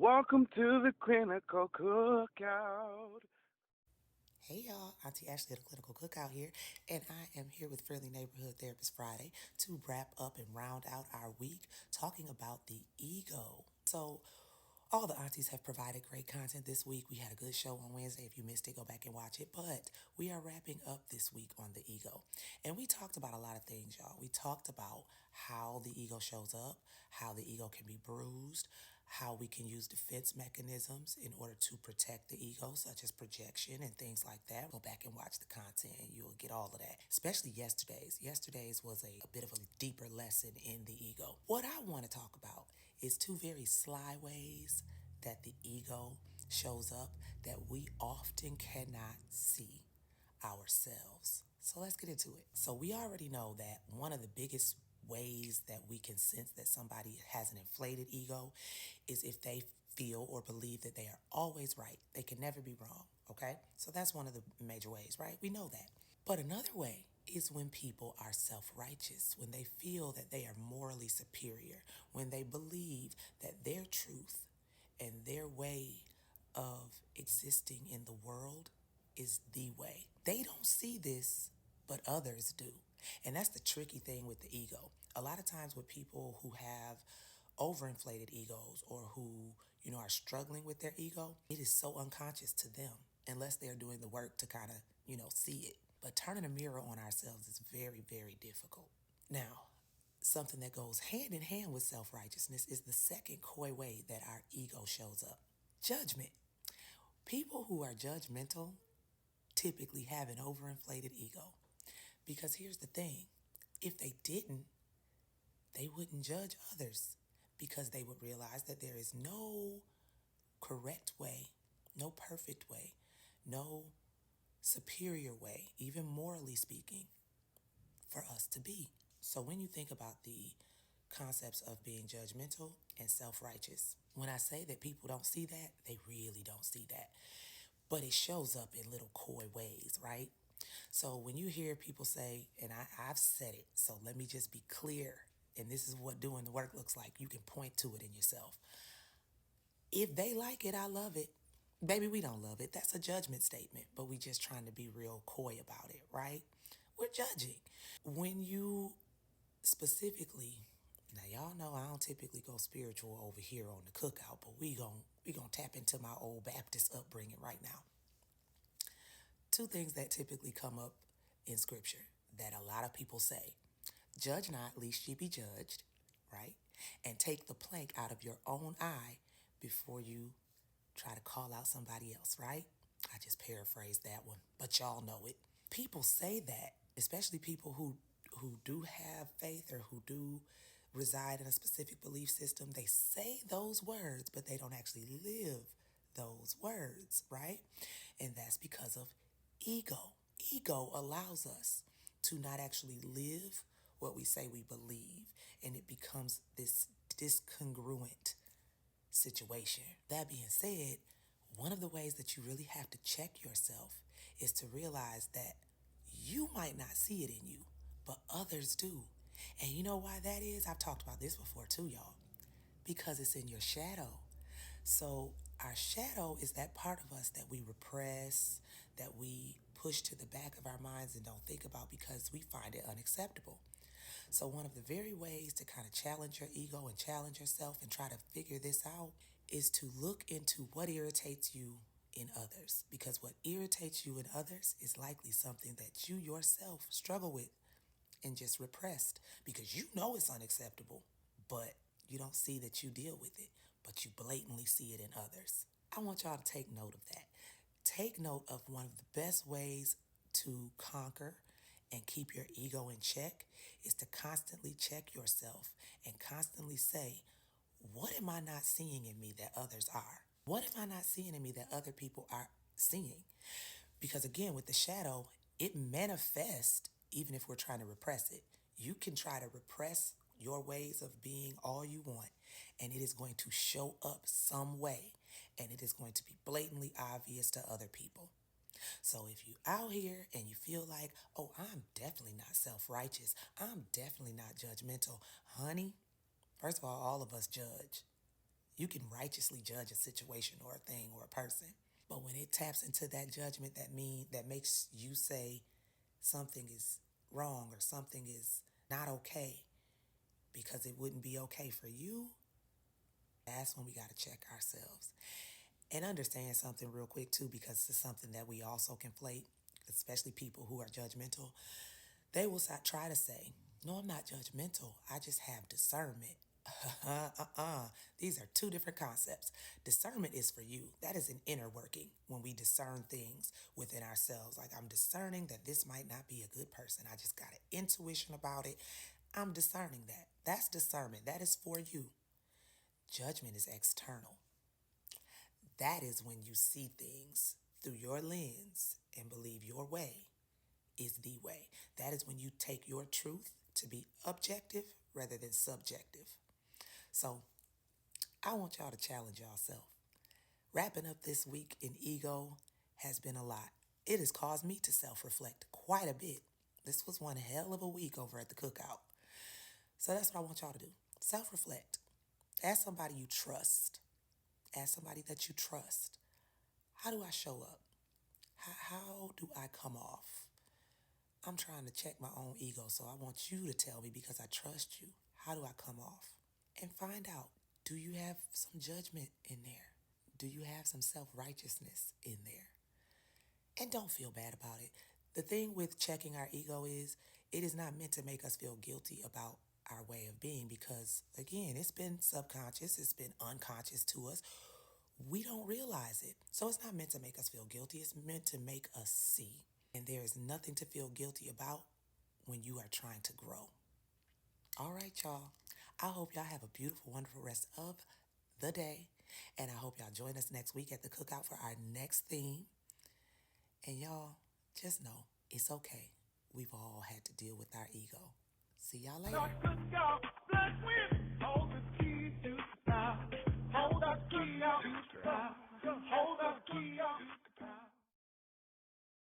Welcome to the clinical cookout. Hey y'all, Auntie Ashley at the Clinical Cookout here, and I am here with Friendly Neighborhood Therapist Friday to wrap up and round out our week talking about the ego. So, all the aunties have provided great content this week. We had a good show on Wednesday. If you missed it, go back and watch it. But we are wrapping up this week on the ego. And we talked about a lot of things, y'all. We talked about how the ego shows up, how the ego can be bruised, how we can use defense mechanisms in order to protect the ego, such as projection and things like that. Go back and watch the content and you'll get all of that, especially yesterday's. Yesterday's was a bit of a deeper lesson in the ego. What I want to talk about is two very sly ways that the ego shows up that we often cannot see ourselves. So let's get into it. So we already know that one of the biggest ways that we can sense that somebody has an inflated ego is if they feel or believe that they are always right. They can never be wrong, okay? So that's one of the major ways, right? We know that. But another way is when people are self righteous, when they feel that they are morally superior, when they believe that their truth and their way of existing in the world is the way. They don't see this, but others do. And that's the tricky thing with the ego. A lot of times with people who have overinflated egos or who, are struggling with their ego, it is so unconscious to them unless they're doing the work to kind of, see it. But turning a mirror on ourselves is very, very difficult. Now, something that goes hand in hand with self righteousness is the second coy way that our ego shows up: judgment. People who are judgmental typically have an overinflated ego. Because here's the thing: if they didn't, they wouldn't judge others because they would realize that there is no correct way, no perfect way, no superior way, even morally speaking, for us to be. So when you think about the concepts of being judgmental and self righteous, when I say that people don't see that, they really don't see that. But it shows up in little coy ways, right? So when you hear people say, and I've said it, so let me just be clear, and this is what doing the work looks like. You can point to it in yourself. If they like it, I love it. Baby, we don't love it. That's a judgment statement, but we just trying to be real coy about it, right? We're judging. When you specifically, now y'all know I don't typically go spiritual over here on the cookout, but we gonna tap into my old Baptist upbringing right now. Two things that typically come up in scripture that a lot of people say: judge not, lest ye be judged, right? And take the plank out of your own eye before you try to call out somebody else, right? I just paraphrased that one, but y'all know it. People say that, especially people who do have faith or who do reside in a specific belief system. They say those words, but they don't actually live those words, right? And that's because of ego. Ego allows us to not actually live what we say we believe, and it becomes this discongruent situation. That being said, one of the ways that you really have to check yourself is to realize that you might not see it in you, but others do. And you know why that is? I've talked about this before too, y'all. Because it's in your shadow. So, our shadow is that part of us that we repress, that we push to the back of our minds and don't think about because we find it unacceptable. So, one of the very ways to kind of challenge your ego and challenge yourself and try to figure this out is to look into what irritates you in others. Because what irritates you in others is likely something that you yourself struggle with and just repressed because you know it's unacceptable, but you don't see that you deal with it, but you blatantly see it in others. I want y'all to take note of that. Take note of one of the best ways to conquer and keep your ego in check is to constantly check yourself and constantly say, what am I not seeing in me that others are? What am I not seeing in me that other people are seeing? Because again, with the shadow, it manifests even if we're trying to repress it. You can try to repress your ways of being all you want, and it is going to show up some way, and it is going to be blatantly obvious to other people. So if you out here and you feel like, oh, I'm definitely not self-righteous, I'm definitely not judgmental, honey, first of all of us judge. You can righteously judge a situation or a thing or a person. But when it taps into that judgment, that makes you say something is wrong or something is not okay because it wouldn't be okay for you, that's when we got to check ourselves. And understand something real quick too, because it's something that we also conflate, especially people who are judgmental. They will try to say, no, I'm not judgmental. I just have discernment. These are two different concepts. Discernment is for you. That is an inner working when we discern things within ourselves. Like, I'm discerning that this might not be a good person. I just got an intuition about it. I'm discerning that. That's discernment. That is for you. Judgment is external. That is when you see things through your lens and believe your way is the way. That is when you take your truth to be objective rather than subjective. So I want y'all to challenge yourself. Wrapping up this week in ego has been a lot. It has caused me to self-reflect quite a bit. This was one hell of a week over at the cookout. So that's what I want y'all to do. Self-reflect. Ask somebody you trust. Ask somebody that you trust. How do I show up? How do I come off? I'm trying to check my own ego, so I want you to tell me because I trust you. How do I come off? And find out, do you have some judgment in there? Do you have some self-righteousness in there? And don't feel bad about it. The thing with checking our ego is it is not meant to make us feel guilty about our way of being because, again, it's been subconscious, it's been unconscious to us. We don't realize it. So it's not meant to make us feel guilty. It's meant to make us see. And there is nothing to feel guilty about when you are trying to grow. All right, y'all. I hope y'all have a beautiful, wonderful rest of the day. And I hope y'all join us next week at the cookout for our next theme. And y'all, just know it's okay. We've all had to deal with our ego. See y'all later.